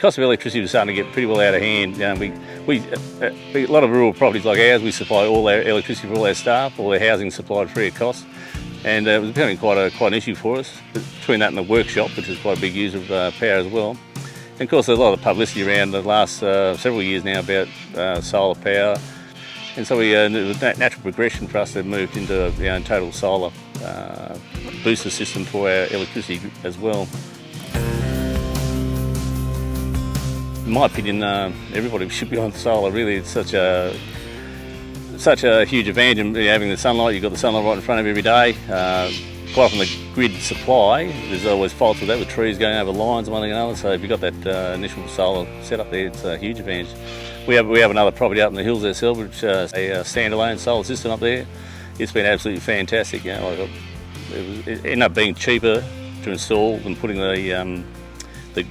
cost of electricity was starting to get pretty well out of hand. A lot of rural properties like ours, we supply all our electricity for all our staff, all their housing supplied free of cost, and it was becoming quite an issue for us. Between that and the workshop, which is quite a big user of power as well. And of course, there's a lot of publicity around the last several years now about solar power, and so it was a natural progression for us to move into total solar booster system for our electricity as well. In my opinion, everybody should be on solar. Really, it's such a huge advantage in having the sunlight. You've got the sunlight right in front of you every day. Quite often the grid supply, there's always faults with that, with trees going over lines and one thing and another. So if you've got that initial solar setup there, it's a huge advantage. We have another property up in the hills ourselves, which is a standalone solar system up there. It's been absolutely fantastic. It ended up being cheaper to install than putting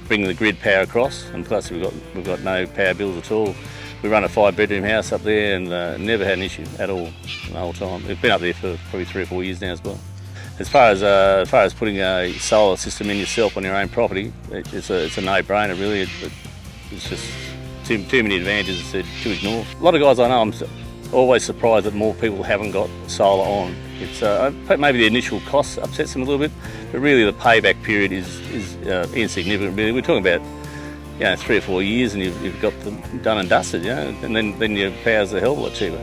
bringing the grid power across, and plus we've got no power bills at all. We run a 5-bedroom house up there and never had an issue at all the whole time. It's been up there for probably 3 or 4 years now as well. As far as putting a solar system in yourself on your own property, it's a no-brainer really. It's just too many advantages to ignore. A lot of guys I know, I'm always surprised that more people haven't got solar on. It's maybe the initial cost upsets them a little bit, but really the payback period is insignificant. Really, we're talking about 3 or 4 years, and you've got them done and dusted, and then your power's a hell of a lot cheaper.